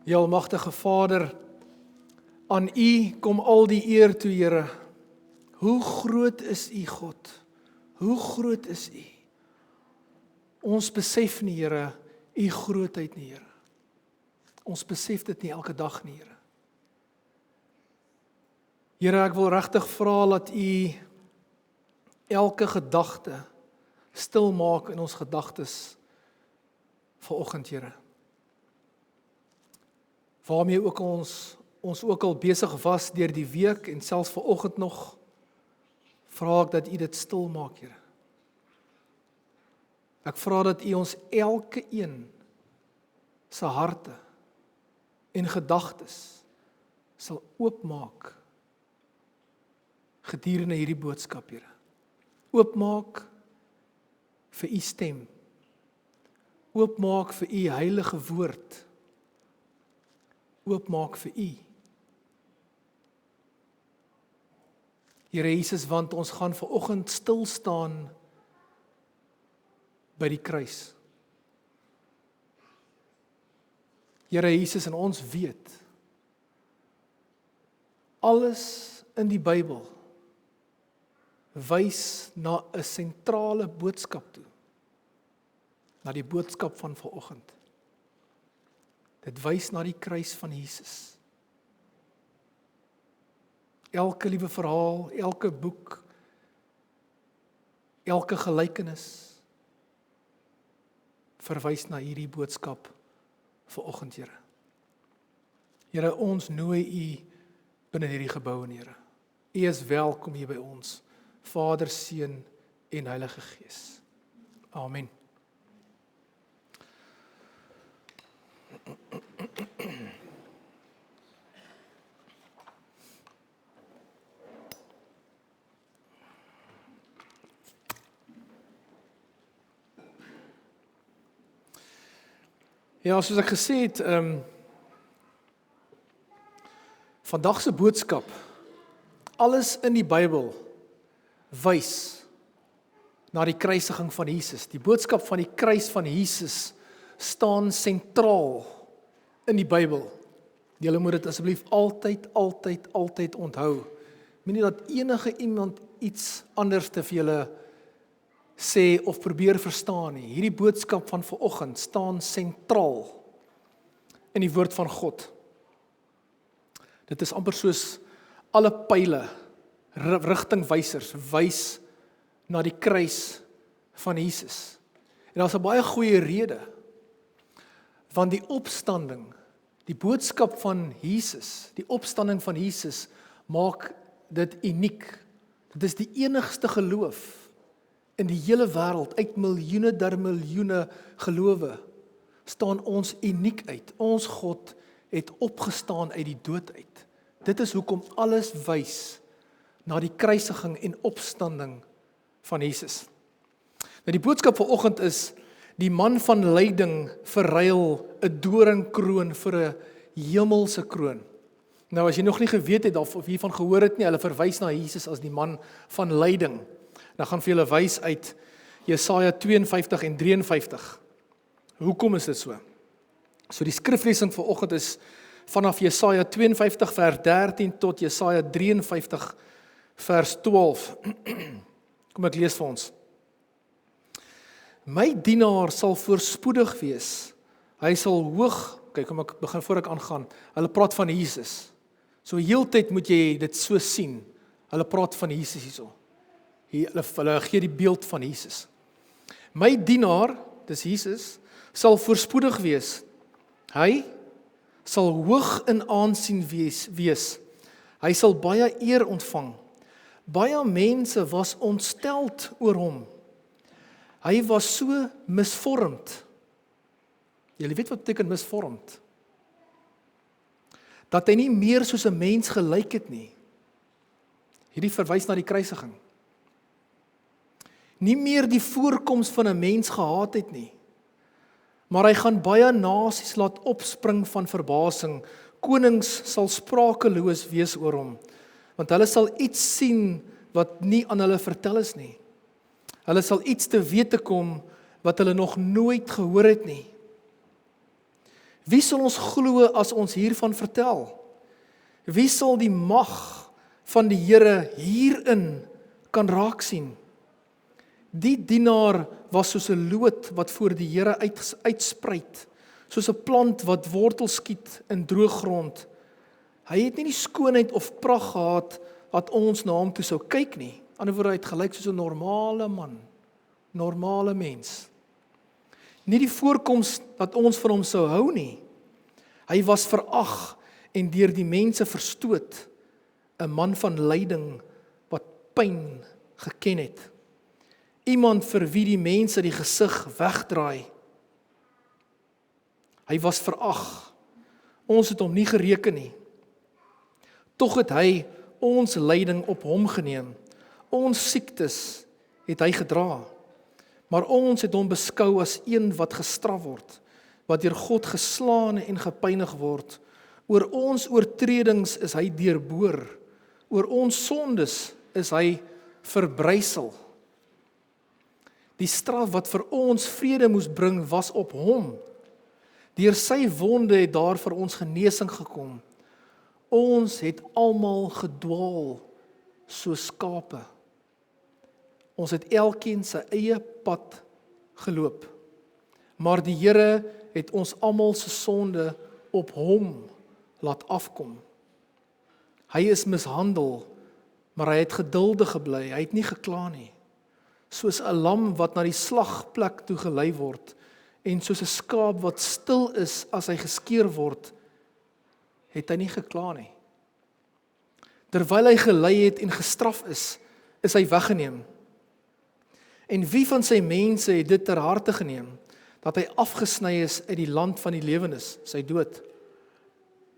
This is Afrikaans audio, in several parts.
Ja, almagtige Vader, aan U kom al die eer toe, Here. Hoe groot is U, God? Hoe groot is U? Ons besef nie, Here, U grootheid nie, Here. Ons besef dit nie elke dag nie, Here. Here, ek wil regtig vra dat U elke gedagte stil maak in ons gedagtes vanoggend, Here. Waarmee ook ons ook al besig was deur die week en selfs vanoggend nog, vra ek dat U dit stil maak, Here. Ek vra dat U ons elke een se harte en gedagtes sal oopmaak gedurende hierdie boodskap, Here. Oopmaak vir U stem. Oopmaak vir U heilige woord. Oopmaak vir U. Here Jesus, want ons gaan vanoggend stil staan by die kruis. Here Jesus, en ons weet, alles in die Bybel wys na 'n sentrale boodskap toe, na die boodskap van vanoggend. Dit wys na die kruis van Jesus. Elke liewe verhaal, elke boek, elke gelykenis verwys na hierdie boodskap vanoggend, Here. Here, ons nooi U binne hierdie gebou, Here. U is welkom hier by ons, Vader, Seun en Heilige Gees. Amen. Ja, soos ek gesê het, vandag se boodskap, alles in die Bybel wys na die kruisiging van Jesus. Die boodskap van die kruis van Jesus staan sentraal in die Bybel. Julle moet dit asseblief altyd onthou. Moenie dat enige iemand iets anders te vir julle sê of probeer verstaan nie. Hierdie boodskap van vanoggend staan sentraal in die woord van God. Dit is amper soos alle pile, rigtingwysers, wys na die kruis van Jesus. En daar's 'n baie goeie rede, want die opstanding, die boodskap van Jesus, die opstanding van Jesus, maak dit uniek. Dit is die enigste geloof in die hele wêreld, uit miljoene der miljoene gelowe, staan ons uniek uit. Ons God het opgestaan uit die dood uit. Dit is hoekom alles wys na die kruisiging en opstanding van Jesus. Nou die boodskap vanoggend is, die man van lyding verruil 'n doringkroon vir 'n hemelse kroon. Nou as jy nog nie geweet het of hiervan gehoor het nie, hulle verwys na Jesus as die man van lyding. Dan gaan vir julle wys uit Jesaja 52 en 53. Hoekom is dit so? So die skriflesing vanoggend is vanaf Jesaja 52 vers 13 tot Jesaja 53 vers 12. Kom ek lees vir ons. My dienaar sal voorspoedig wees. Hy sal hoog, kyk, kom ek begin voor ek aangaan. Hulle praat van Jesus. So heeltyd moet jy dit so sien. Hulle praat van Jesus hierso. Hulle gee die beeld van Jesus. My dienaar, dis Jesus, sal voorspoedig wees. Hy sal hoog in aansien wees. Hy sal baie eer ontvang. Baie mense was ontsteld oor hom. Hy was so misvormd. Julle weet wat beteken misvormd? Dat hy nie meer soos 'n mens gelyk het nie. Hierdie verwys na die kruisiging. Nie meer die voorkoms van 'n mens gehad het nie. Maar hy gaan baie nasies laat opspring van verbasing. Konings sal sprakeloos wees oor hom, want hulle sal iets sien wat nie aan hulle vertel is nie. Hulle sal iets te wete kom wat hulle nog nooit gehoor het nie. Wie sal ons glo as ons hiervan vertel? Wie sal die mag van die Here hierin kan raak sien? Die dienaar was soos 'n loot wat voor die Here uitspruit, soos 'n plant wat wortel skiet in droë grond. Hy het nie die skoonheid of pragt gehad wat ons na hom toe sou kyk nie. Aan die ander woorde, hy het gelyk soos 'n normale man, normale mens. Nie die voorkoms dat ons van hom sou hou nie. Hy was verag en deur die mense verstoot, 'n man van lyding wat pyn geken het. Iemand vir wie die mense die gesig wegdraai. Hy was verag. Ons het hom nie gereken nie. Tog het hy ons lyding op hom geneem. Ons siektes het hy gedra. Maar ons het hom beskou as een wat gestraf word, wat deur God geslaan en gepynig word. Oor ons oortredings is hy deurboor. Oor ons sondes is hy verbrysel. Die straf wat vir ons vrede moes bring was op hom. Deur sy wonde het daar vir ons genesing gekom. Ons het almal gedwaal soos skape. Ons het elkeen sy eie pad geloop. Maar die Here het ons almal se sonde op hom laat afkom. Hy is mishandel, maar hy het geduldig gebly, hy het nie gekla nie. Soos 'n lam wat na die slagplek toe gelei word, en soos 'n skaap wat stil is as hy geskeer word, het hy nie gekla nie. Terwyl hy gelei het en gestraf is hy weggeneem. En wie van sy mense het dit ter harte geneem, dat hy afgesny is uit die land van die lewendes, sy dood.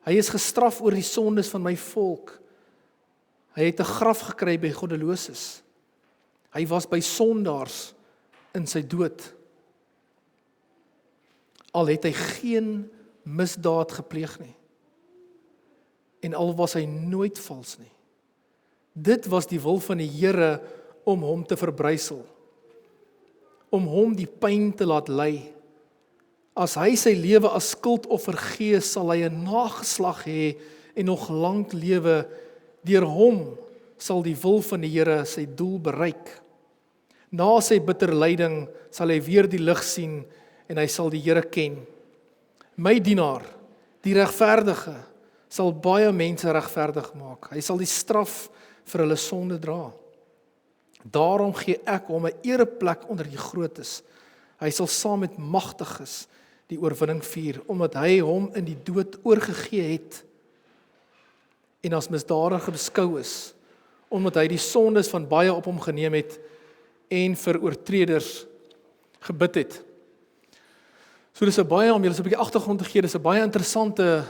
Hy is gestraf oor die sondes van my volk. Hy het 'n graf gekry by goddeloses. Hy was by sondaars in sy dood. Al het hy geen misdaad gepleeg nie. En al was hy nooit vals nie. Dit was die wil van die Here om hom te verbrysel. Om hom die pyn te laat ly. As hy sy lewe as skuldoffer gee, sal hy 'n nageslag hê en nog lank lewe. Deur hom sal die wil van die Here sy doel bereik. Na sy bitter lyding sal hy weer die lig sien en hy sal die Here ken. My dienaar, die regverdige, sal baie mense regverdig maak. Hy sal die straf vir hulle sonde dra. Daarom gee ek hom 'n ereplek onder die grootes. Hy sal saam met magtiges die oorwinning vier, omdat hy hom in die dood oorgegee het en as misdadiger beskou is, omdat hy die sondes van baie op hom geneem het en vir oortreders gebid het. So dis 'n baie, om julle 'n bietjie agtergrond te gee, dis 'n baie interessante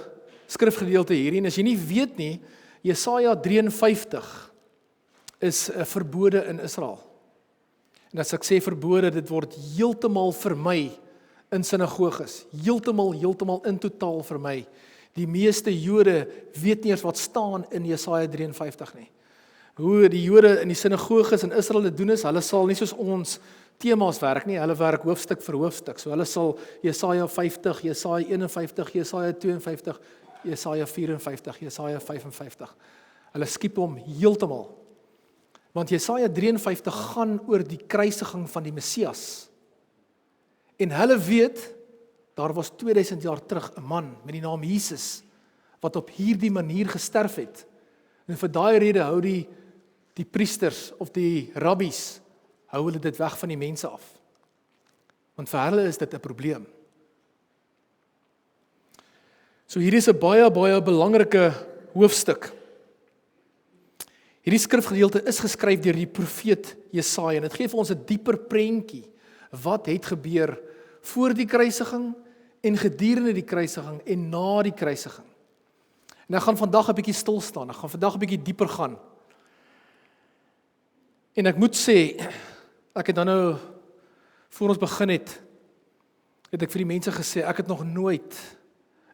skrifgedeelte hierdie, en as jy nie weet nie, Jesaja 53 is 'n verbode in Israel. En as ek sê verbode, dit word heeltemal vermy in sinagoges, heeltemal in totaal vermy. Die meeste Jode weet nie eers wat staan in Jesaja 53 nie. Hoe die Jode in die sinagoges in Israel dit doen is, hulle sal nie soos ons temas werk nie, hulle werk hoofstuk vir hoofstuk. So hulle sal Jesaja 50, Jesaja 51, Jesaja 52, Jesaja 54, Jesaja 55. Hulle skiep hom heeltemal. Want Jesaja 53 gaan oor die kruisiging van die Messias. En hulle weet, daar was 2000 jaar terug 'n man met die naam Jesus, wat op hierdie manier gesterf het. En vir daai rede hou die priesters of die rabbies, hou hulle dit weg van die mense af. Want vir hulle is dit 'n probleem. So hier is 'n baie belangrike hoofstuk. Hierdie skrifgedeelte is geskryf deur die profeet Jesaja, en dit gee vir ons 'n dieper prentjie. Wat het gebeur voor die kruisiging en gedurende die kruisiging en na die kruisiging? En ek gaan vandag 'n bietjie stil staan, ek gaan vandag 'n bietjie dieper gaan. En ek moet sê, ek het dan nou, voor ons begin het ek vir die mense gesê, ek het nog nooit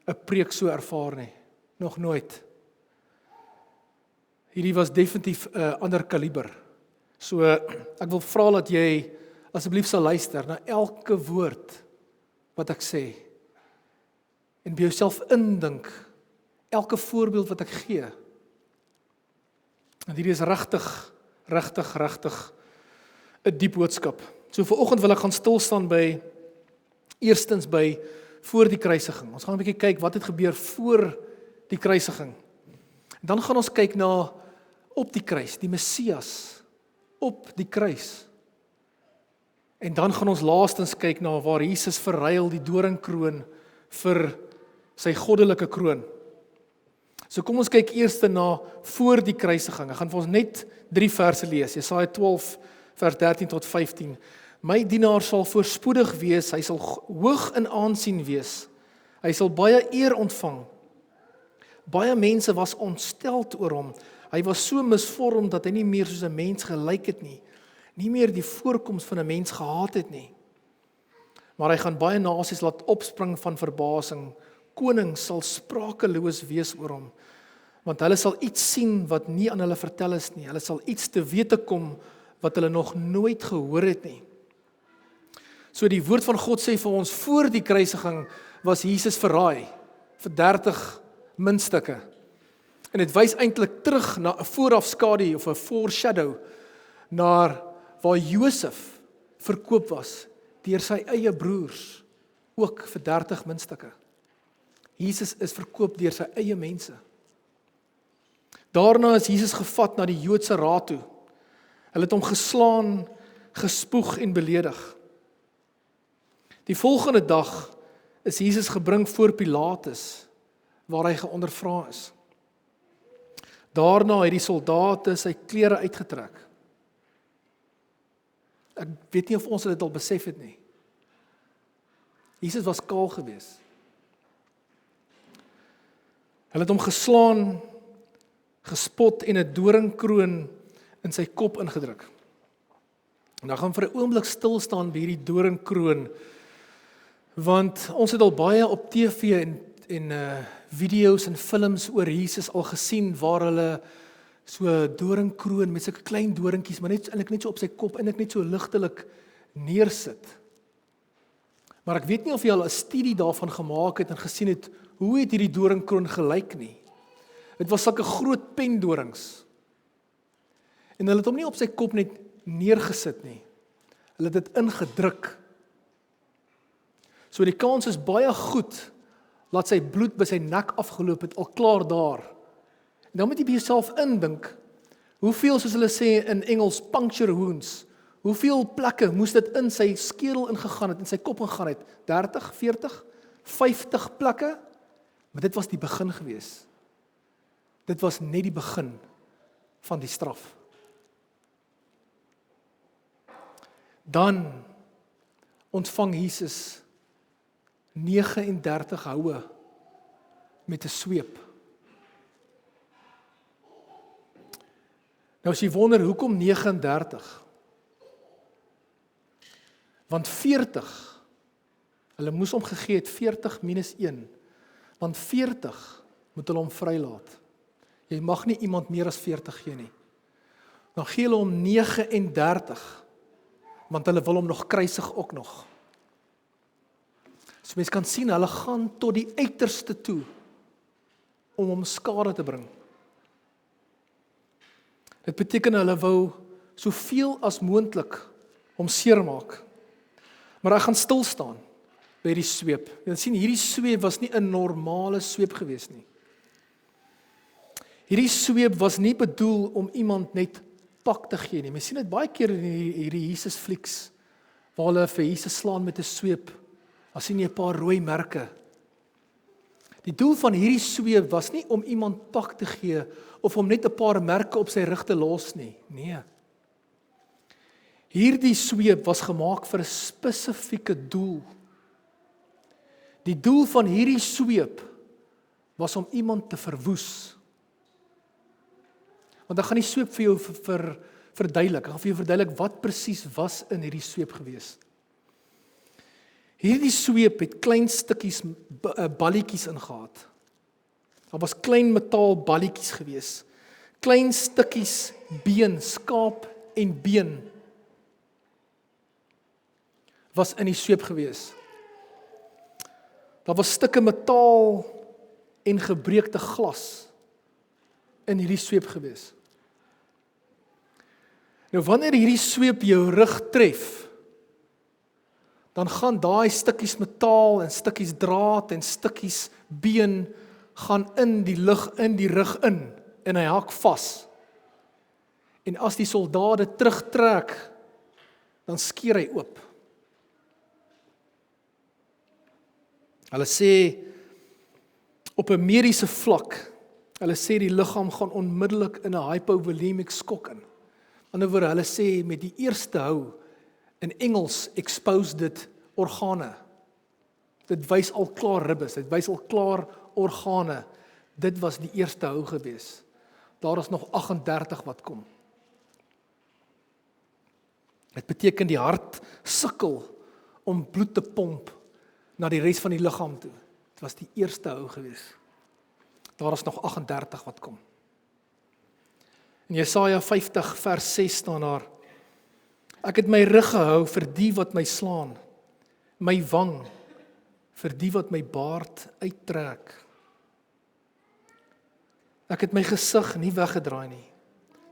'n preek so ervaar nie. Nog nooit. Hierdie was definitief 'n ander kaliber. So, ek wil vra dat jy asseblief sal luister na elke woord wat ek sê. en by jouself indink, elke voorbeeld wat ek gee. En hierdie is regtig 'n diep boodskap. So vanoggend wil ek gaan stil staan eerstens by voor die kruisiging. Ons gaan 'n bietjie kyk wat het gebeur voor die kruisiging. Dan gaan ons kyk na op die kruis, die Messias op die kruis. En dan gaan ons laastens kyk na waar Jesus verruil die doringkroon vir sy goddelike kroon. So kom ons kyk eers na voor die kruisiging. Ek gaan vir ons net 3 verse lees. Jesaja 12 vers 13 tot 15. My dienaar sal voorspoedig wees, hy sal hoog in aansien wees. Hy sal baie eer ontvang. Baie mense was ontsteld oor hom. Hy was so misvorm dat hy nie meer soos 'n mens gelyk het nie. Nie meer die voorkoms van 'n mens gehaat het nie. Maar hy gaan baie nasies laat opspring van verbasing. Konings sal sprakeloos wees oor hom, want hulle sal iets sien wat nie aan hulle vertel is nie. Hulle sal iets te wete kom wat hulle nog nooit gehoor het nie. So die woord van God sê vir ons, voor die kruisiging was Jesus verraai vir 30 muntstukke. En dit wys eintlik terug na 'n voorafskadu of 'n foreshadow na waar Josef verkoop was deur sy eie broers, ook vir 30 muntstukke. Jesus is verkoop deur sy eie mense. Daarna is Jesus gevat na die Joodse raad toe. Hulle het hom geslaan, gespoeg en beledig. Die volgende dag is Jesus gebring voor Pilatus, waar hy geondervra is. Daarna het die soldate sy klere uitgetrek. Ek weet nie of ons dit al besef het nie. Jesus was kaal gewees. Hulle het hom geslaan, gespot en 'n doringkroon in sy kop ingedruk. En dan gaan vir 'n oomblik stil staan by hierdie doringkroon, want ons het al baie op TV en video's en films oor Jesus al gesien waar hulle so 'n doringkroon met sulke klein doringkies, maar eintlik net so op sy kop, eintlik net so ligtelik neersit. Maar ek weet nie of jy al 'n studie daarvan gemaak het en gesien het hoe het hierdie doringkroon gelyk nie. Dit was sulke groot pendorings. En hulle het hom nie op sy kop net neergesit nie. Hulle het dit ingedruk. So die kans is baie goed laat sy bloed by sy nek afgeloop het, al klaar daar. En dan moet jy by jouself indink, hoeveel, soos hulle sê in Engels, puncture wounds, hoeveel plekke moes dit in sy skedel ingegaan het, in sy kop ingegaan het? 30, 40, 50 plekke? Maar dit was die begin gewees. Dit was net die begin van die straf. Dan ontvang Jesus 39 houe met 'n sweep. Nou as jy wonder, hoekom 39? Want 40, hulle moes hom gegee het 40 minus 1, want 40 moet hulle hom vrylaat. Jy mag nie iemand meer as 40 gee nie. Dan gee hulle hom 39, want hulle wil hom nog kruisig ook nog. So mens kan sien, hulle gaan tot die uiterste toe om hom skade te bring. Dit beteken hulle wou soveel as moontlik hom seermaak. Maar hy gaan stil staan by die sweep. Jy sien, hierdie sweep was nie 'n normale sweep gewees nie. Hierdie sweep was nie bedoel om iemand net pak te gee nie. Mens sien dit baie keer in hierdie Jesus flieks, waar hulle vir Jesus slaan met 'n sweep. Dan sien jy 'n paar rooi merke. Die doel van hierdie sweep was nie om iemand pak te gee of om net 'n paar merke op sy rug te los nie. Nee. Hierdie sweep was gemaak vir 'n spesifieke doel. Die doel van hierdie sweep was om iemand te verwoes. Want ek gaan die sweep vir jou verduidelik. Ek gaan vir jou verduidelik wat presies was in hierdie sweep gewees. Hierdie sweep het klein stukkies balletjies ingehaat. Daar was klein metaal balletjies gewees. Klein stukkies been, skaap en been was in die sweep gewees. Daar was stukke metaal en gebreekte glas in hierdie sweep gewees. Nou wanneer hierdie sweep jou rug tref, dan gaan daai stukkies metaal en stukkies draad en stukkies been gaan in die rug in en hy hak vas. En as die soldaat dit terugtrek, dan skeer hy oop. Hulle sê op 'n mediese vlak, hulle sê die liggaam gaan onmiddellik in 'n hypovolemic skok in. Aan die ander woorde, hulle sê met die eerste hou, in Engels exposed organe. Dit wys al klaar ribbes, dit wys al klaar organe. Dit was die eerste hou gewees. Daar is nog 38 wat kom. Dit beteken die hart sukkel om bloed te pomp na die res van die liggaam toe. Dit was die eerste hou gewees. Daar is nog 38 wat kom. In Jesaja 50 vers 6 staan daar: Ek het my rug gehou vir die wat my slaan, my wang vir die wat my baard uittrek. Ek het my gesig nie weggedraai nie,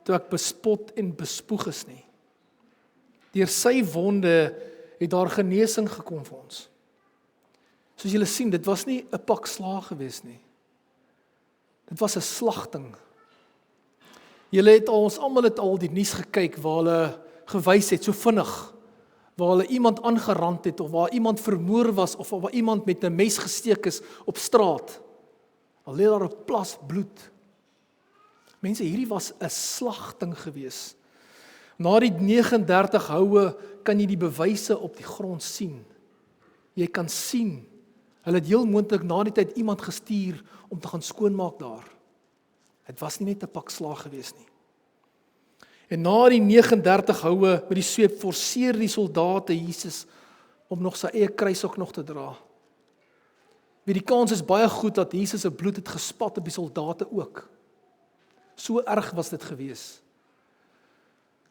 toe ek bespot en bespoeg is nie. Deur sy wonde het daar genesing gekom vir ons. Soos julle sien, dit was nie 'n pak slaag gewees nie. Dit was 'n slagting. Ons almal het al die nuus gekyk waar hulle gewys het so vinnig, waar hulle iemand aangerand het of waar iemand vermoor was of waar iemand met 'n mes gesteek is op straat. Al lê daar 'n plas bloed. Mense, hierdie was 'n slagting gewees. Na die 39 houe kan jy die bewyse op die grond sien. Jy kan sien, hulle het heel moontlik na die tyd iemand gestuur om te gaan skoonmaak daar. Het was nie net 'n pak slaag gewees nie. En na die 39 houe met die sweep forceer die soldate Jesus om nog sy eie kruis ook nog te dra. Die kans is baie goed dat Jesus se bloed het gespat op die soldate ook. So erg was dit gewees.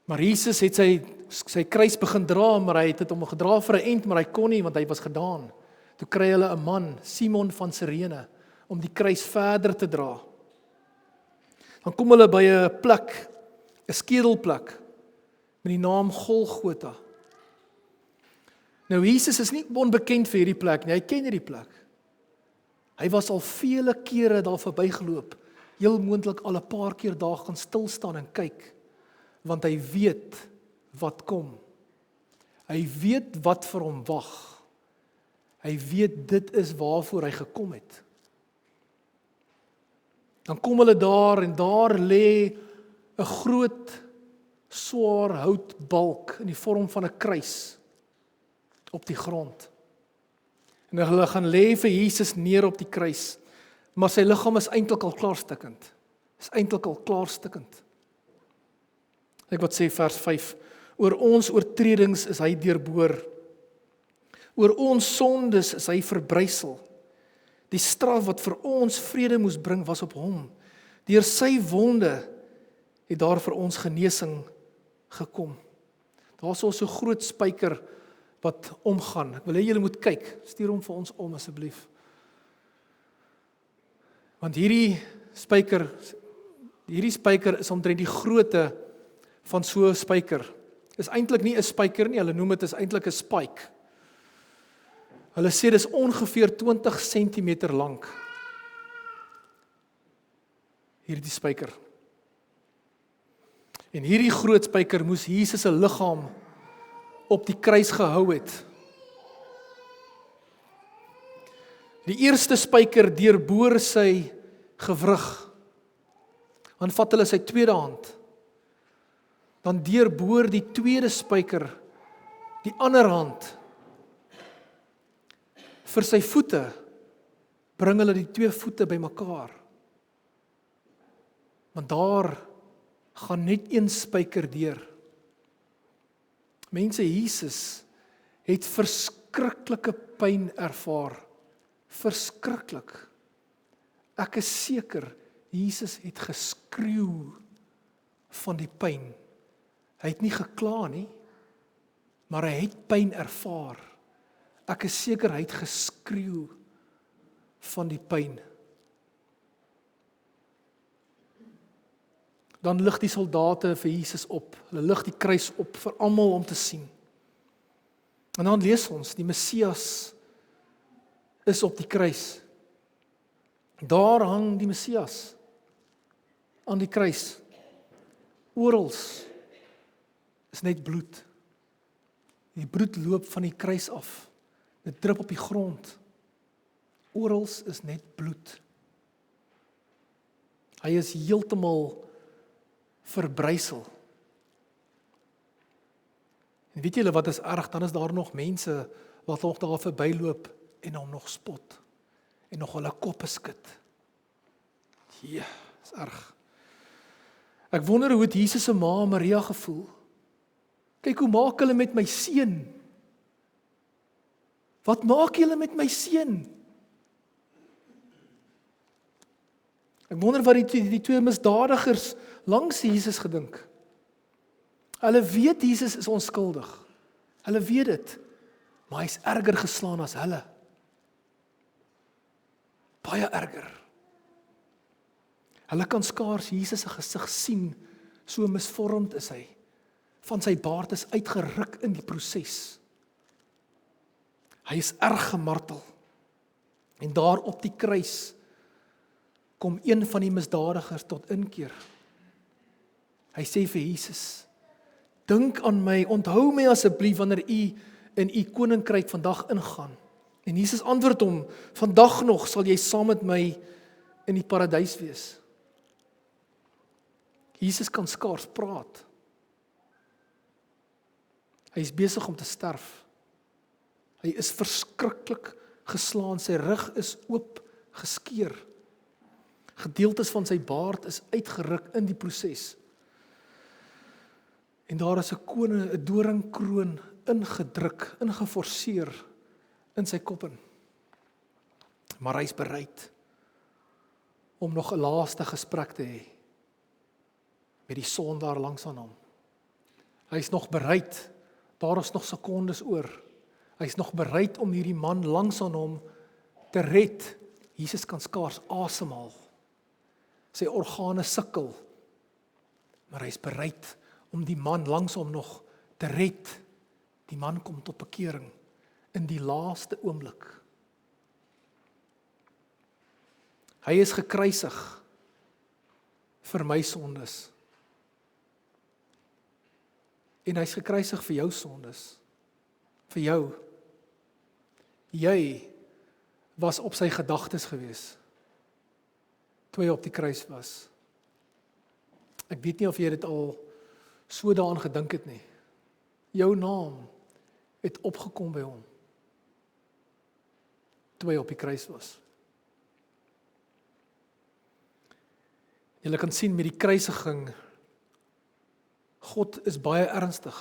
Maar Jesus het sy kruis begin dra, maar hy het dit om gedra vir 'n end, maar hy kon nie want hy was gedaan. Toe kry hulle 'n man, Simon van Sirene, om die kruis verder te dra. Dan kom hulle by 'n plek, 'n skedelplek met die naam Golgotha. Nou Jesus is nie onbekend vir hierdie plek nie, hy ken hierdie plek. Hy was al vele kere daar verbygeloop, heel moontlik al 'n paar keer daar gaan stil staan en kyk, want hy weet wat kom. Hy weet wat vir hom wag. Hy weet dit is waarvoor hy gekom het. Dan kom hulle daar en daar lê 'n groot, swaar houtbalk in die vorm van 'n kruis op die grond. En hulle gaan lê vir Jesus neer op die kruis, maar sy liggaam is eintlik al klaarstukkend. Kyk wat sê vers 5. Oor ons oortredings is hy deurboor. Oor ons sondes is hy verbrysel. Die straf wat vir ons vrede moes bring was op hom. Deur sy wonde het daar vir ons genesing gekom. Daar is so 'n groot spyker wat omgaan. Ek wil hê julle moet kyk. Stuur hom vir ons om asseblief. Want hierdie spyker is omtrent die grootte van so 'n spyker. Is eintlik nie 'n spyker nie, hulle noem dit is eintlik 'n spike. Hulle sê dis ongeveer 20 cm lank. Hierdie spyker. En hierdie groot spyker moes Jesus se liggaam op die kruis gehou het. Die eerste spyker deurboor sy gewrig. Dan vat hulle sy tweede hand. Dan deurboor die tweede spyker die ander hand. Vir sy voete bring hulle die twee voete bymekaar. Want daar gaan net een spyker deur. Mense, Jesus het verskriklike pyn ervaar. Verskriklik. Ek is seker Jesus het geskreeu van die pyn. Hy het nie gekla nie, maar hy het pyn ervaar. Ek is seker hy het geskreeu van die pyn. Dan lig die soldate vir Jesus op. Hulle lig die kruis op vir almal om te sien. En dan lees ons, die Messias is op die kruis. Daar hang die Messias aan die kruis. Orals is net bloed. Die bloed loop van die kruis af. Dit drup op die grond. Orals is net bloed. Hy is heeltemal verbrysel. En weet julle wat is erg? Dan is daar nog mense wat nog daar verbyloop en hom nog spot en nog hulle koppe skud. Ja, is erg. Ek wonder hoe het Jesus se ma Maria gevoel? Kyk, hoe maak hulle met my seun? Wat maak julle met my seun? Ek wonder wat die twee misdadigers langs Jesus gedink. Hulle weet Jesus is onskuldig. Hulle weet dit. Maar hy's erger geslaan as hulle. Baie erger. Hulle kan skaars Jesus se gesig sien, so misvormd is hy. Van sy baard is uitgeruk in die proses. Hy is erg gemartel. En daar op die kruis kom een van die misdadigers tot inkeer. Hy sê vir Jesus, dink aan my, onthou my asseblief wanneer u in u koninkryk vandag ingaan. En Jesus antwoord hom, vandag nog sal jy saam met my in die paradys wees. Jesus kan skaars praat. Hy is besig om te sterf. Hy is verskriklik geslaan, sy rug is oop geskeur. Gedeeltes van sy baard is uitgeruk in die proses. En daar is 'n doringkroon ingedruk, ingeforceer in sy kop in. Maar hy is bereid om nog 'n laaste gesprek te hê met die sondaar langs aan hom. Hy is nog bereid, daar is nog sekondes oor. Hy is nog bereid om hierdie man langs aan hom te red. Jesus kan skaars asemhaal. Sy organe sukkel. Maar hy is bereid om die man langs hom nog te red. Die man kom tot bekering in die laaste oomblik. Hy is gekruisig vir my sondes. En hy is gekruisig vir jou sondes. Vir jou. Jy was op sy gedagtes gewees toe hy op die kruis was. Ek weet nie of jy dit al so daaraan gedink het nie. Jou naam het opgekom by hom toe hy op die kruis was. Jy kan sien met die kruisiging, God is baie ernstig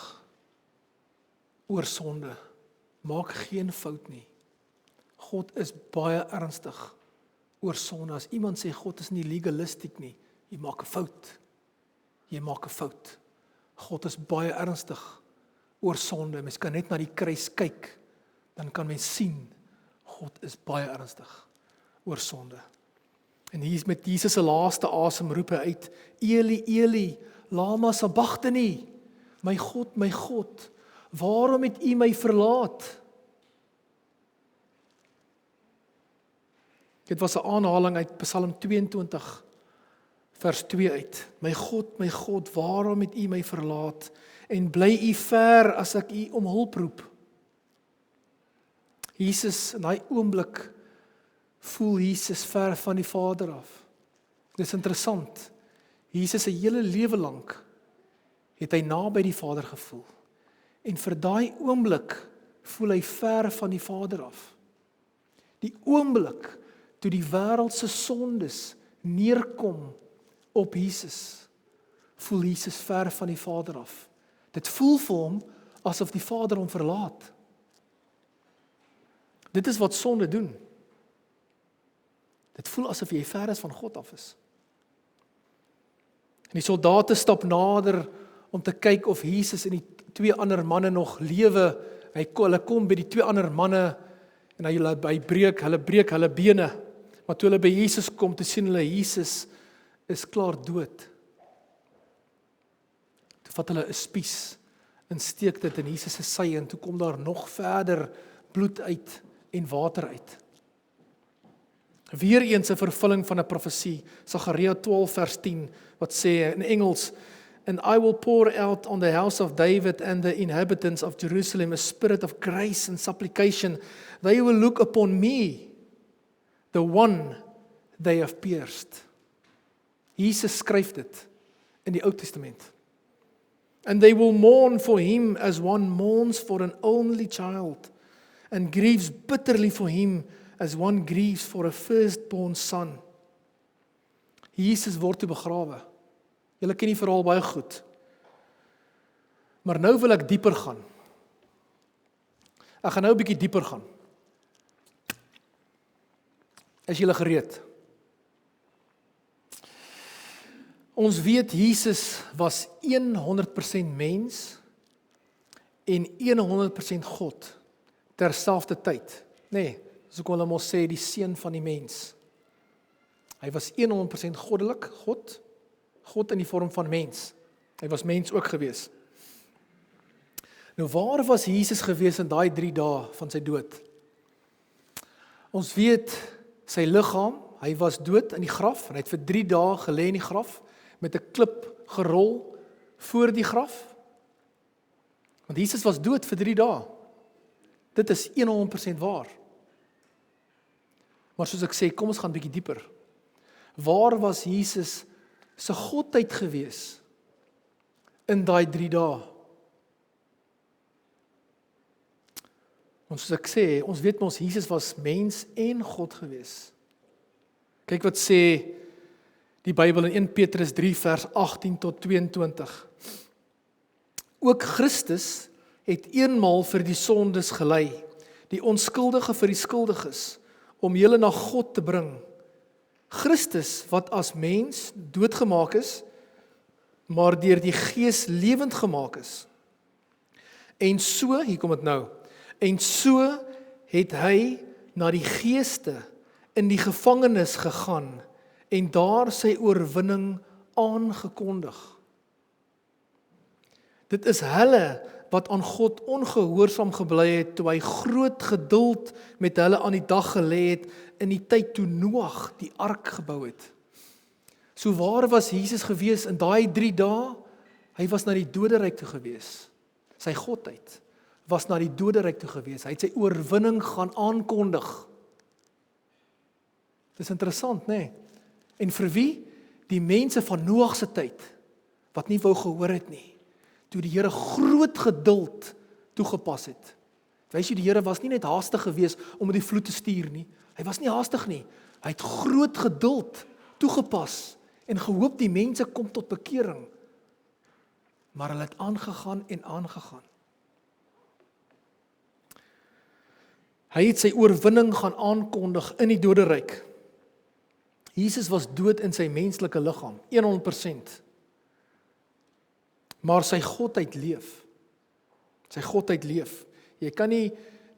oor sonde. Maak geen fout nie. God is baie ernstig oor sonde. As iemand sê God is nie legalistiek nie, jy maak 'n fout. Jy maak 'n fout. God is baie ernstig oor sonde. Mens kan net na die kruis kyk, dan kan mens sien, God is baie ernstig oor sonde. En hier is met Jesus se laaste asem roep hy uit, Eli, Eli, lama sabachthani, my God, waarom het u my verlaat? Dit was 'n aanhaling uit Psalm 22, vers 2 uit. My God, waarom het u my verlaat? En bly u ver as ek u om hulp roep? Jesus, in daai oomblik, voel Jesus ver van die Vader af. Dis interessant. Jesus se hele lewe lank het hy naby die Vader gevoel. En vir daai oomblik voel hy ver van die Vader af. Die oomblik toe die wêreld se sondes neerkom op Jesus, voel Jesus ver van die Vader af. Dit voel vir hom asof die Vader hom verlaat. Dit is wat sonde doen. Dit voel asof jy ver is van God af is. En die soldate stap nader om te kyk of Jesus en die twee ander manne nog lewe. Hulle kom by die twee ander manne en hulle breek hulle bene. Maar toe hulle by Jesus kom, toe sien hulle Jesus is klaar dood. Toe vat hulle 'n spies en steek dit in Jesus se sy en toe kom daar nog verder bloed uit en water uit. Weereens 'n vervulling van 'n profesie, Sagaria 12 vers 10, wat sê in Engels, "And I will pour out on the house of David and the inhabitants of Jerusalem a spirit of grace and supplication. They will look upon me, the one they have pierced." Jesus skryf dit in die Ou Testament. "And they will mourn for him as one mourns for an only child, and grieves bitterly for him as one grieves for a firstborn son." Jesus word toe begrawe. Julle ken die verhaal baie goed. Maar nou wil ek dieper gaan. Ek gaan nou 'n bietjie dieper gaan. Is julle gereed? Ons weet Jesus was 100% mens en 100% God terselfdertyd. Nee, so kon hulle mos sê die seun van die mens. Hy was 100% goddelik, God in die vorm van mens. Hy was mens ook gewees. Nou waar was Jesus gewees in daai 3 dae van sy dood? Ons weet sy liggaam, hy was dood in die graf en hy het vir 3 dae gelê in die graf met 'n klip gerol voor die graf. Want Jesus was dood vir 3 dae. Dit is 100% waar. Maar soos ek sê, kom ons gaan 'n bietjie dieper. Waar was Jesus se godheid gewees in daai 3 dae? Want soos ek sê, ons weet mos Jesus was mens en God gewees. Kyk wat sê die Bybel in 1 Petrus 3 vers 18 tot 22. Ook Christus het eenmaal vir die sondes gelei, die onskuldige vir die skuldiges, om julle na God te bring. Christus wat as mens doodgemaak is, maar deur die Gees lewend gemaak is. En so, hier kom dit nou, en so het hy na die geeste in die gevangenis gegaan en daar sy oorwinning aangekondig. Dit is hulle wat aan God ongehoorsaam gebly het toe hy groot geduld met hulle aan die dag gelê het in die tyd toe Noag die ark gebou het. So waar was Jesus gewees in daai 3 dae? Hy was na die doderyk toe gewees. Sy godheid was na die doderyk toe gewees. Hy het sy oorwinning gaan aankondig. Dis interessant, né? En vir wie? Die mense van Noag se tyd, wat nie wou gehoor het nie, toe die Here groot geduld toegepas het. Wys jy, die Here was nie net haastig gewees om die vloed te stuur nie, hy was nie haastig nie, hy het groot geduld toegepas, en gehoop die mense kom tot bekering, maar hulle het aangegaan en aangegaan. Hy het sy oorwinning gaan aankondig in die doderyk. Jesus was dood in sy menslike liggaam, 100%. Maar sy godheid leef. Sy godheid leef. Jy kan nie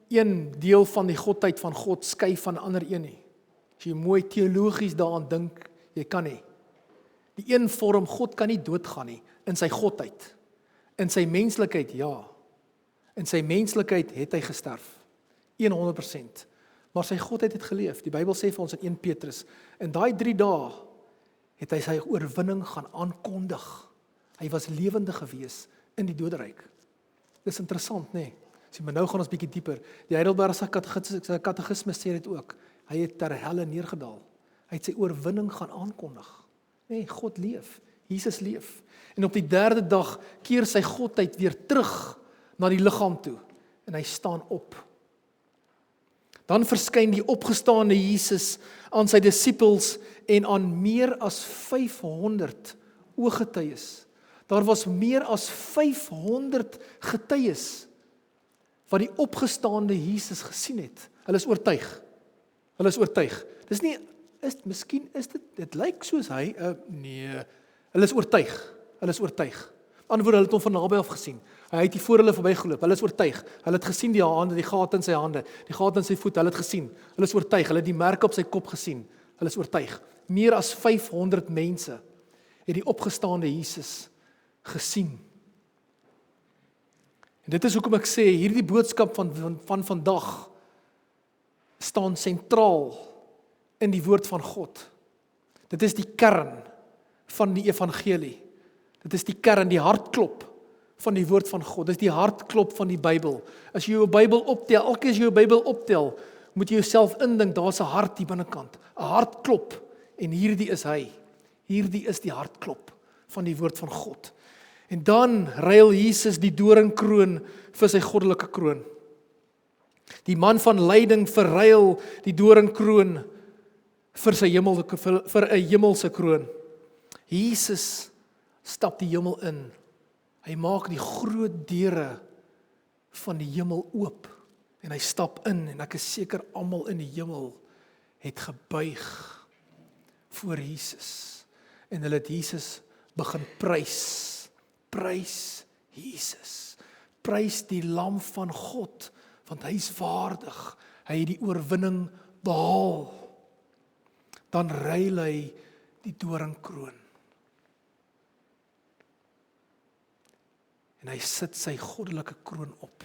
een deel van die godheid van God skei van 'n ander een nie. As jy mooi teologies daaraan dink, jy kan nie. Die een vorm, God kan nie doodgaan nie, in sy godheid. In sy menslikheid, ja. In sy menslikheid het hy gesterf. 100%. Maar sy godheid het geleef. Die Bybel sê vir ons in 1 Petrus, in daai 3 dae het hy sy oorwinning gaan aankondig. Hy was lewende gewees in die doderyk. Dis interessant, né? Sien, maar nou gaan ons bietjie dieper. Die Heidelbergse katekisme sê dit ook. Hy het ter helle neergedaal. Hy het sy oorwinning gaan aankondig. Nee, God leef. Jesus leef. En op die 3de dag keer sy godheid weer terug na die liggaam toe. En hy staan op. Dan verskyn die opgestaande Jesus aan sy disippels en aan meer as 500 ooggetuies. Daar was meer as 500 getuies wat die opgestaande Jesus gesien het. Hulle is oortuig. Hulle is oortuig. Dis nie, miskien is dit lyk soos hy, nee, hulle is oortuig. Hulle is oortuig. Antwoord, hulle het hom van naby af gesien. Hy het hier voor hulle verbygeloop. Hulle is oortuig. Hulle het gesien die hande, die gate in sy hande, die gate in sy voete. Hulle het gesien. Hulle is oortuig. Hulle het die merke op sy kop gesien. Hulle is oortuig. Meer as 500 mense het die opgestaande Jesus gesien. En dit is hoekom ek sê, hierdie boodskap van vandag staan sentraal in die woord van God. Dit is die kern van die evangelie. Dit is die kern, die hartklop van die woord van God. Dit is die hartklop van die Bybel. As jy jou Bybel optel, elke keer as jy jou Bybel optel, moet jy jouself indink, daar's 'n hart hier binnekant, 'n hartklop, en hierdie is hy. Hierdie is die hartklop van die woord van God. En dan ruil Jesus die doringkroon vir sy goddelike kroon. Die man van lyding verruil die doringkroon vir vir 'n hemelse kroon. Jesus stap die hemel in. Hy maak die groot deure van die hemel oop en hy stap in, en ek is seker almal in die hemel het gebuig voor Jesus en hulle het Jesus begin prys. Prys Jesus. Prys die lam van God, want hy is waardig. Hy het die oorwinning behaal. Dan ruil hy die doringkroon. En hy sit sy goddelike kroon op.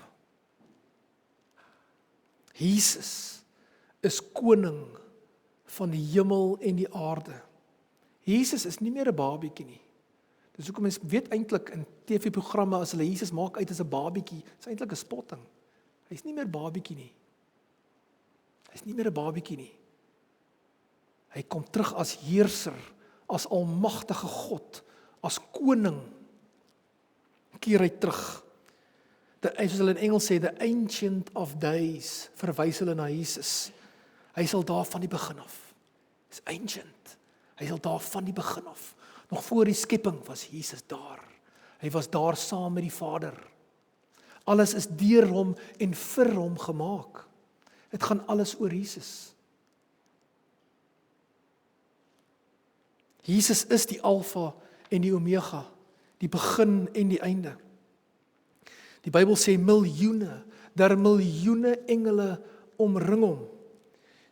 Jesus is koning van die hemel en die aarde. Jesus is nie meer 'n babietjie nie. Dis hoekom mens weet eintlik in TV-programme as hulle Jesus maak uit as 'n babietjie, is eintlik 'n spotting. Hy's nie meer babietjie nie. Hy's nie meer 'n babietjie nie. Hy kom terug as heerser, as almagtige God, as koning. Keer hy terug. Soos hulle in Engels sê, the ancient of days, verwys hulle na Jesus. Hy is al daar van die begin af. Is ancient. Hy is al daar van die begin af. Nog voor die skepping was Jesus daar. Hy was daar saam met die Vader. Alles is deur hom en vir hom gemaak. Dit gaan alles oor Jesus. Jesus is die Alfa en die Omega, die begin en die einde. Die Bybel sê miljoene engele omring hom.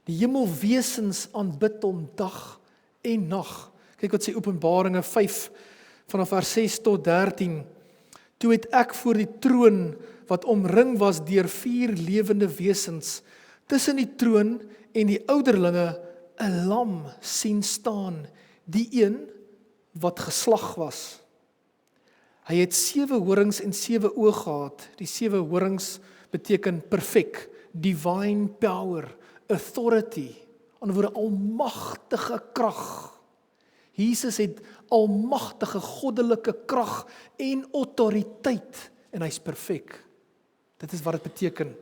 Die hemelwesens aanbid hom dag en nag. Kyk wat sê Openbaringe 5 vanaf vers 6 tot 13. Toe het ek voor die troon wat omring was deur 4 lewende wesens, tussen die troon en die ouderlinge 'n lam sien staan, die een wat geslag was. Hy het 7 horings en 7 oë gehad. Die 7 horings beteken perfek, divine power, authority, aan die woorde almagtige krag. Jesus het almagtige goddelike krag en autoriteit en hy's perfek. Dit is wat dit beteken.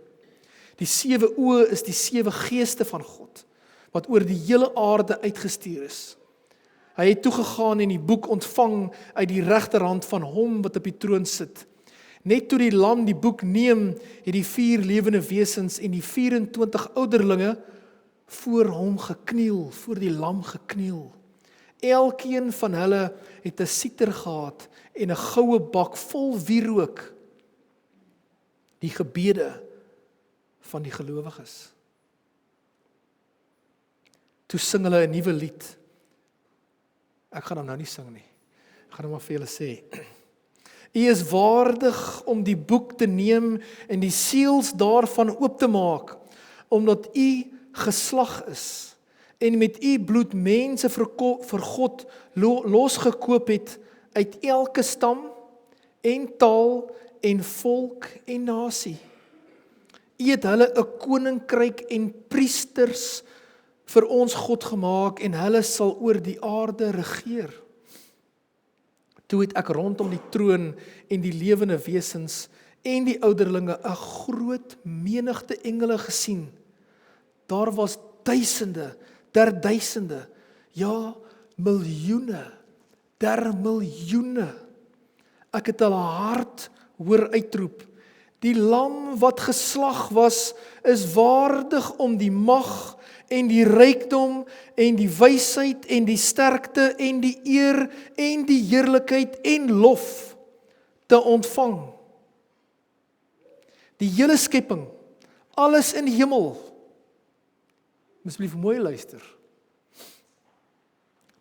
Die 7 oë is die 7 geeste van God wat oor die hele aarde uitgestuur is. Hy het toegegaan en die boek ontvang uit die regterhand van hom wat op die troon sit. Net toe die lam die boek neem, het die 4 lewende wesens en die 24 ouderlinge voor hom gekniel, voor die lam gekniel. Elkeen van hulle het 'n siter gehad en 'n goue bak vol wierook, die gebede van die gelowiges. Toe sing hulle 'n nuwe lied. Ek gaan hom nou nie sing nie. Ek gaan hom maar vir julle sê. U is waardig om die boek te neem en die seels daarvan oop te maak, omdat u geslag is en met u bloed mense vir God losgekoop het uit elke stam en taal en volk en nasie. U het hulle 'n koninkryk en priesters vir ons God gemaak en hulle sal oor die aarde regeer. Toe het ek rondom die troon en die lewende wesens en die ouderlinge 'n groot menigte engele gesien. Daar was duisende, der duisende, ja, miljoene, der miljoene. Ek het hulle hard hoor uitroep. Die lam wat geslag was, is waardig om die mag en die rykdom en die wysheid en die sterkte en die eer en die heerlikheid en lof te ontvang. Die hele skepping, alles in die hemel, asseblief mooi luister.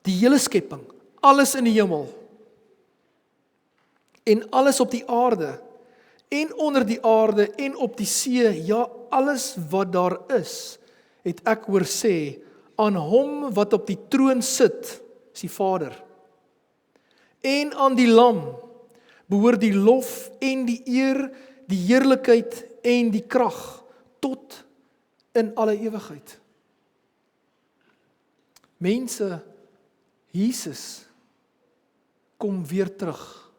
Die hele skepping, alles in die hemel en alles op die aarde en onder die aarde en op die see, ja, alles wat daar is, het ek hoor sê, aan hom wat op die troon sit, is die Vader, en aan die Lam behoort die lof en die eer, die heerlikheid en die krag tot in alle ewigheid. Mense, Jesus kom weer terug.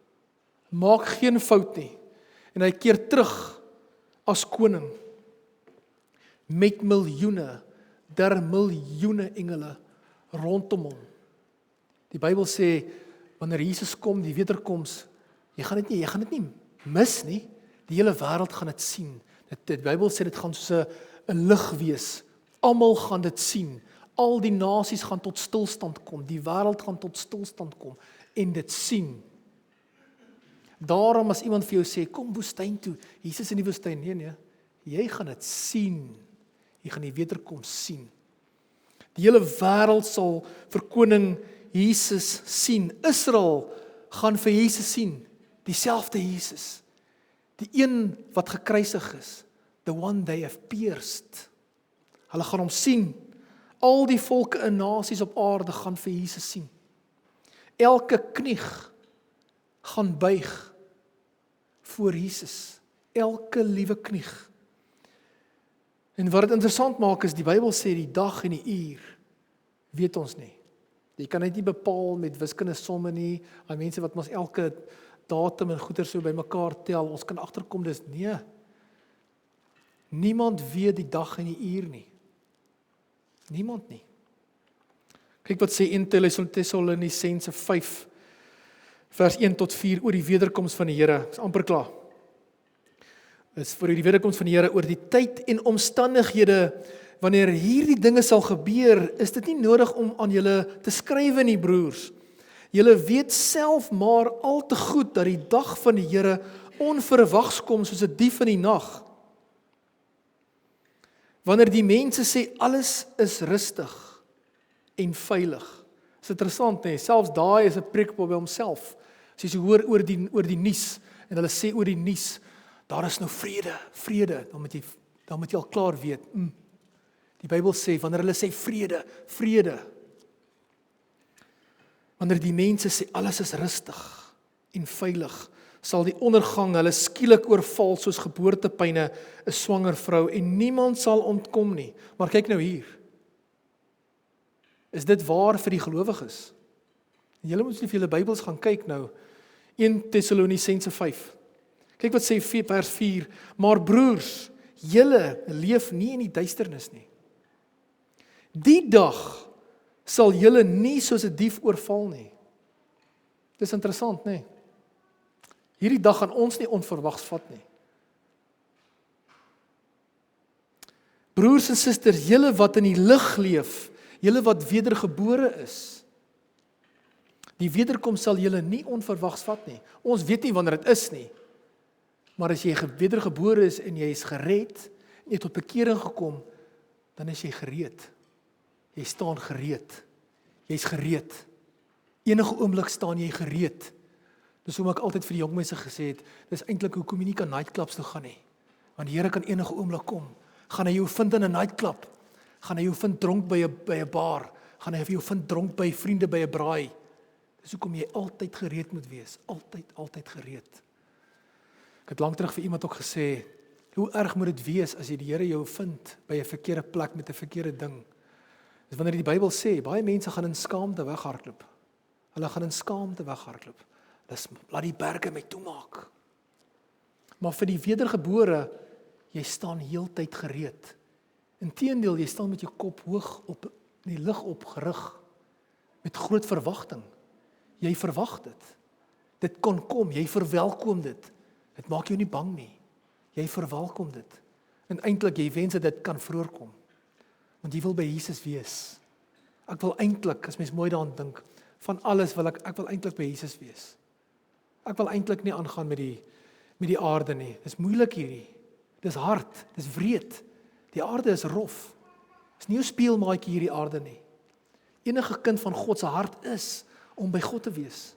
Maak geen fout nie. En hy keer terug as koning met miljoene, der miljoene engele rondom hom. Die Bybel sê wanneer Jesus kom, die wederkoms, jy gaan dit nie mis nie. Die hele wêreld gaan dit sien. Die Bybel sê dit gaan soos 'n lig wees. Almal gaan dit sien. Al die nasies gaan tot stilstand kom. Die wêreld gaan tot stilstand kom en dit sien. Daarom as iemand vir jou sê, kom woestyn toe, Jesus in die woestyn, nee, jy gaan dit sien. Jy gaan die wederkoms sien. Die hele wêreld sal vir koning Jesus sien. Israel gaan vir Jesus sien, dieselfde Jesus. Die een wat gekruisig is, the one they have pierced. Hulle gaan hom sien. Al die volke en nasies op aarde gaan vir Jesus sien. Elke knieg gaan buig voor Jesus. Elke liewe knieg. En wat dit interessant maak is, die Bybel sê die dag en die uur, weet ons nie. Jy kan dit nie bepaal met wiskundige somme nie, aan mense wat ons elke datum en goeder so bymekaar tel, ons kan agterkom, dis nee. Niemand weet die dag en die uur nie. Niemand nie. Kyk wat sê 1 Tessalonisense 5, vers 1 tot 4, oor die wederkoms van die Here. Dis amper klaar. Is vir die wederkoms van die Here, oor die tyd en omstandighede, wanneer hierdie dinge sal gebeur, is dit nie nodig om aan julle te skrywe nie, broers. Julle weet self maar al te goed dat die dag van die Here onverwags kom soos 'n dief in die nag. Wanneer die mense sê alles is rustig en veilig. Is interessant, nee, selfs daai is 'n preek by homself. As jy so hoor oor die nuus en hulle sê oor die nuus, daar is nou vrede, dan moet jy al klaar weet. Die Bybel sê wanneer hulle sê vrede. Wanneer die mense sê alles is rustig en veilig, sal die ondergang hulle skielik oorval soos geboortepyne 'n swanger vrou en niemand sal ontkom nie. Maar kyk nou hier. Is dit waar vir die gelowiges? Julle moet nie vir julle Bybels gaan kyk nou. 1 Tessalonisense 5. Kyk wat sê vers 4. Maar broers, julle leef nie in die duisternis nie. Die dag sal julle nie soos 'n dief oorval nie. Dis interessant, nê? Hierdie dag gaan ons nie onverwags vat nie. Broers en susters, julle wat in die lig leef, julle wat wedergebore is, die wederkoms sal julle nie onverwags vat nie. Ons weet nie wanneer dit is nie. Maar as jy wedergebore is en jy is gered, en jy tot bekering gekom, dan is jy gereed. Jy staan gereed. Jy's gereed. Enige oomblik staan jy gereed. Dis hoekom ek altyd vir die jong mense gesê het, dis eintlik hoekom jy nie kan nightclubs toe gaan nie. Want die Here kan enige oomblik kom. Gaan hy jou vind in 'n nightclub? Gaan hy jou vind dronk by 'n bar? Gaan hy jou vind dronk by vriende by 'n braai? Dis hoekom jy altyd gereed moet wees. Altyd gereed. Ek het lank terug vir iemand ook gesê, hoe erg moet dit wees as jy die Here jou vind by 'n verkeerde plek met 'n verkeerde ding? Dis wanneer die Bybel sê, baie mense gaan in skaamte weghardloop. Hulle gaan in skaamte weghardloop. Laat die berge my toemaak. Maar vir die wedergebore, jy staan heeltyd gereed. Inteendeel, jy staan met jou kop hoog op die lig opgerig, met groot verwagting. Jy verwag dit. Dit kon kom, jy verwelkom dit. Dit maak jou nie bang nie. Jy verwelkom dit. En eintlik, jy wens dat dit kan vroeër kom. Want jy wil by Jesus wees. Ek wil eintlik, as mens mooi daaraan dink, van alles wil ek wil eintlik by Jesus wees. Ek wil eintlik nie aangaan met die aarde nie. Dis moeilik hierdie. Dis hard, dis wreed. Die aarde is rof. Dis nie 'n speelmaatjie hierdie aarde nie. Enige kind van God se hart is om by God te wees.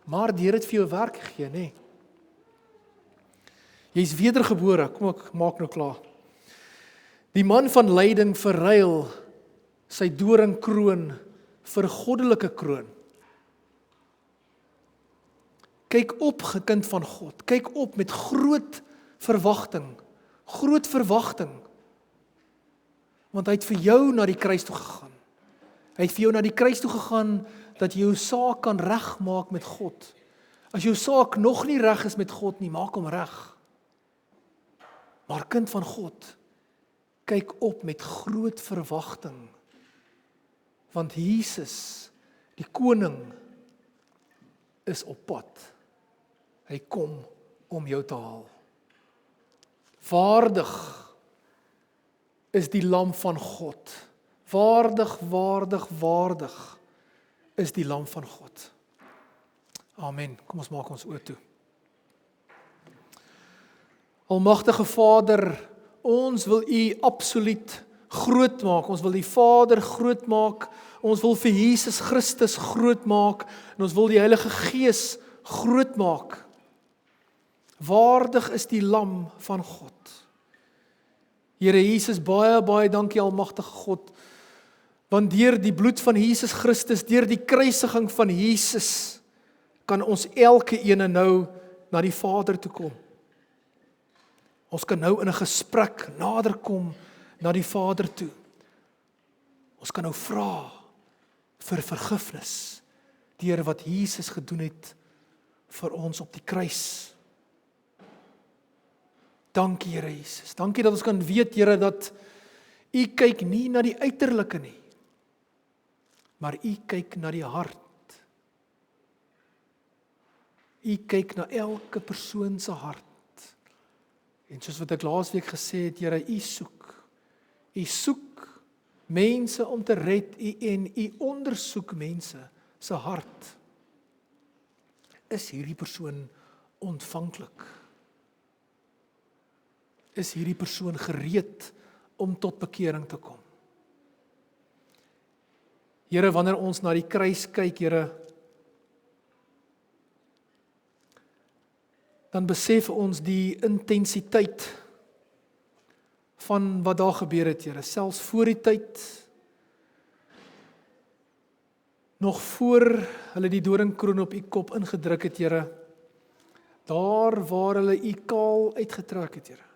Maar die Here het vir jou werk gegee, nê? Nee. Jy's wedergebore, kom ek maak nou klaar. Die man van lyding verruil sy doringkroon vir 'n goddelike kroon. Kyk op, kind van God. Kyk op met groot verwagting. Groot verwagting. Want hy het vir jou na die kruis toe gegaan. Hy het vir jou na die kruis toe gegaan dat jy jou saak kan regmaak met God. As jou saak nog nie reg is met God nie, maak hom reg. Maar kind van God, kyk op met groot verwagting. Want Jesus, die koning, is op pad. Hy kom om jou te haal. Waardig is die lam van God. Waardig, waardig, waardig is die lam van God. Amen. Kom ons maak ons oë toe. Almagtige Vader, ons wil U absoluut groot maak. Ons wil die Vader groot maak. Ons wil vir Jesus Christus groot maak en ons wil die Heilige Gees groot maak. Waardig is die lam van God. Here Jesus, baie, baie dankie almagtige God, want deur die bloed van Jesus Christus, deur die kruisiging van Jesus, kan ons elke ene nou na die Vader toe kom. Ons kan nou in 'n gesprek nader kom na die Vader toe. Ons kan nou vra vir vergifnis deur wat Jesus gedoen het vir ons op die kruis. Dankie Here Jesus. Dankie dat ons kan weet Here dat U kyk nie na die uiterlike nie, maar U kyk na die hart. U kyk na elke persoon se hart. En soos wat ek laasweek gesê het, Here, U soek. U soek mense om te red en U ondersoek mense se hart. Is hierdie persoon ontvanklik? Is hierdie persoon gereed om tot bekering te kom? Here, wanneer ons na die kruis kyk, Here, dan besef ons die intensiteit van wat daar gebeur het, Here, selfs voor die tyd, nog voor hulle die doringkroon op U kop ingedruk het, Here, daar waar hulle U kaal uitgetrek het, Here.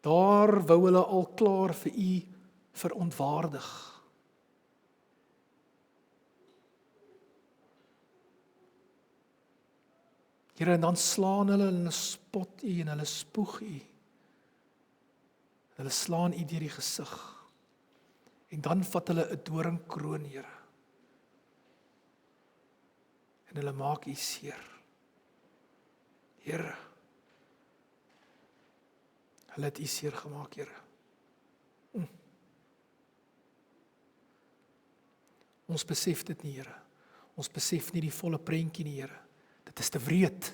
Daar wou hulle al klaar vir U verontwaardig. Here, en dan slaan hulle en hulle spot U en hulle spoeg U. Hulle slaan U deur die gesig. En dan vat hulle 'n doringkroon, Here. En hulle maak U seer. Here, hulle het U seer gemaak, Here. Ons besef dit nie, Here. Ons besef nie die volle prentjie nie, Here. Dit is te wreed.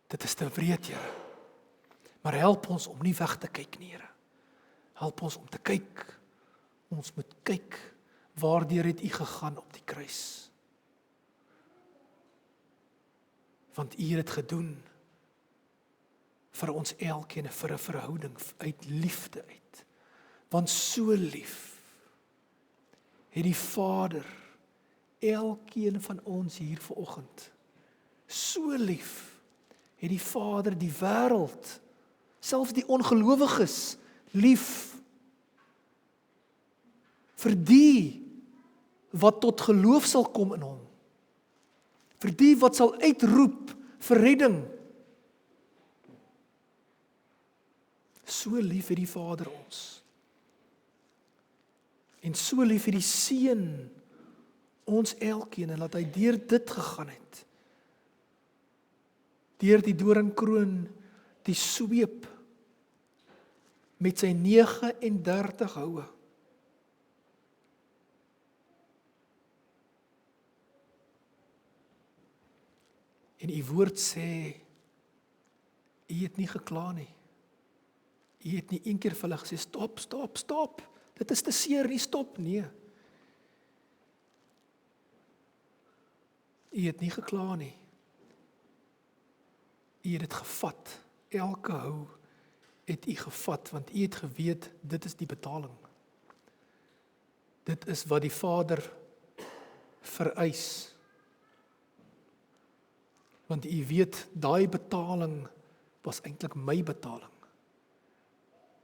Dit is te wreed, Here. Maar help ons om nie weg te kyk nie, Here. Help ons om te kyk. Ons moet kyk, waardeur het U gegaan op die kruis. Want U het dit gedoen vir ons elkeen, vir 'n verhouding uit liefde uit. Want so lief het die Vader elkeen van ons hier vanoggend, so lief het die Vader die wêreld, selfs die ongelowiges, lief, vir die wat tot geloof sal kom in hom, vir die wat sal uitroep vir redding. So lief het die Vader ons. En so lief het die Seun ons elkeen, en laat hy deur dit gegaan het. Deur die doringkroon, die sweep, met sy 39 houe. En U woord sê, U het nie gekla nie. U het nie een keer vir hulle gesê, stop, stop, stop, dit is te seer, nie stop, nee. U het nie gekla nie. U het dit gevat, elke hou het u gevat, want u het geweet, dit is die betaling. Dit is wat die Vader vereis. Want u weet, daai betaling was eintlik my betaling.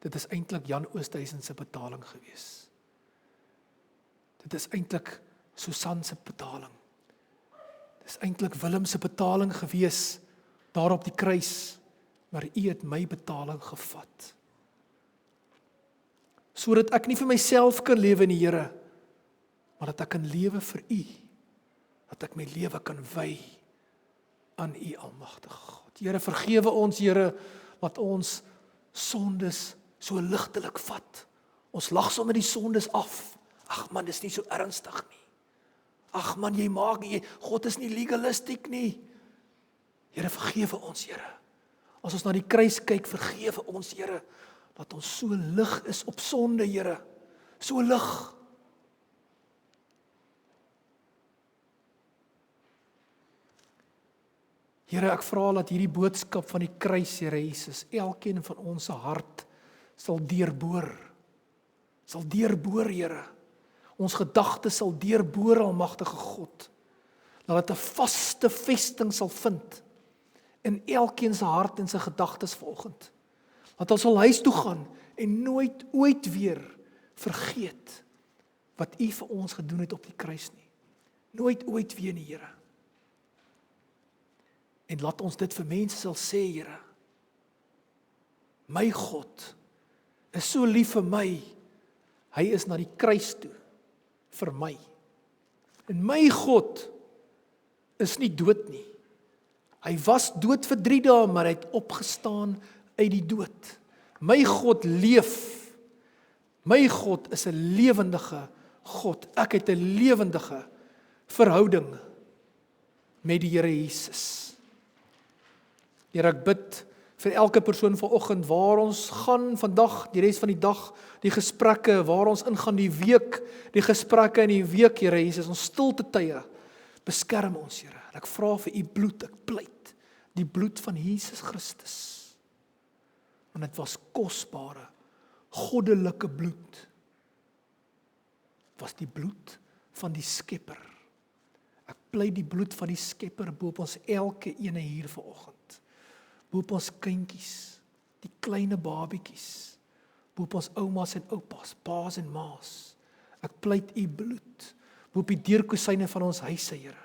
Dit is eintlik Jan Oosthuizen se betaling gewees. Dit is eintlik Susan se betaling. Dit is eintlik Willem se betaling gewees, daar op die kruis, maar u het my betaling gevat. Sodat ek nie vir myself kan lewe in die Here, maar dat ek kan lewe vir u, dat ek my lewe kan wy aan u almagtige God. Here, vergewe ons, Here, wat ons sondes so ligtelik vat. Ons lag sommer die sondes af. Ag man, dis nie so ernstig nie. Ag man, God is nie legalistiek nie. Here, vergewe ons, Here. As ons na die kruis kyk, vergewe ons, Here, dat ons so lig is op sonde, Here. So lig. Here, ek vra dat hierdie boodskap van die kruis, Here Jesus, elkeen van ons se hart sal deurboor. Sal deurboor, Here. Ons gedagtes sal deurboor, almagtige God. Dat dit 'n vaste vesting sal vind in elkeen se hart en sy gedagtes vanoggend. Dat ons sal huis toe gaan en nooit ooit weer vergeet wat U vir ons gedoen het op die kruis nie. Nooit ooit weer nie, Here. En laat ons dit vir mense sal sê, Here. My God is so lief vir my. Hy is na die kruis toe vir my. En my God is nie dood nie. Hy was dood vir 3 dae, maar hy het opgestaan uit die dood. My God leef. My God is 'n lewendige God. Ek het 'n lewendige verhouding met die Here Jesus. Here, ek bid vir elke persoon vanoggend waar ons gaan vandag, die res van die dag, die gesprekke, waar ons ingaan die week, die gesprekke in die week, Here Jesus, ons stilte tye, beskerm ons, Here. En ek vra vir U bloed, ek pleit die bloed van Jesus Christus. Want dit was kosbare, goddelike bloed. Het was die bloed van die Skepper. Ek pleit die bloed van die Skepper bo op ons elke ene hier vanoggend. Bo op ons kindjies, die kleine babietjies, bo op ons oumas en oupas, paas en maas. Ek pleit U bloed bo op die deurkosyne van ons huise, Here.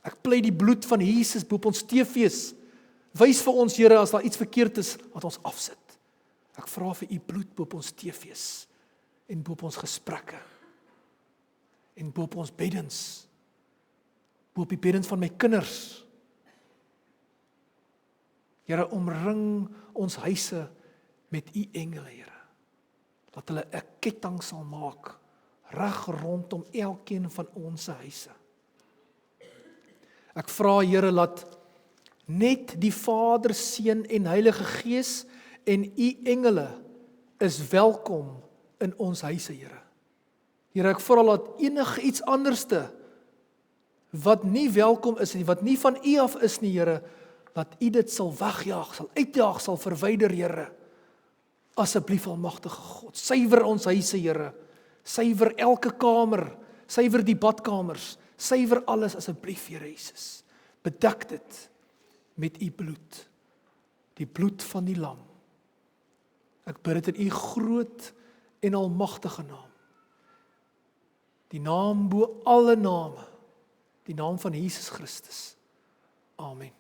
Ek pleit die bloed van Jesus bo op ons TV's. Wys vir ons, Here, as daar iets verkeerd is, wat ons afsit. Ek vra vir U bloed bo op ons TV's en bo op ons gesprekke en bo op ons beddens, bo op die beddens van my kinders. Here, omring ons huise met U engele, Here. Dat hulle 'n ketting sal maak reg rondom elkeen van ons huise. Ek vra, Here, dat net die Vader, Seun en Heilige Gees en U engele is welkom in ons huise, Here. Here, ek vra dat enige iets anderste wat nie welkom is nie, wat nie van U af is nie, Here, dat U dit sal wegjaag, sal uitjaag, sal verwyder, Here. Asseblief, almagtige God, suiwer ons huise, Here. Suiwer elke kamer, suiwer die badkamers, suiwer alles asseblief, Here Jesus. Bedek dit met U bloed, die bloed van die lam. Ek bid dit in U groot en almagtige naam. Die naam bo alle name, die naam van Jesus Christus. Amen.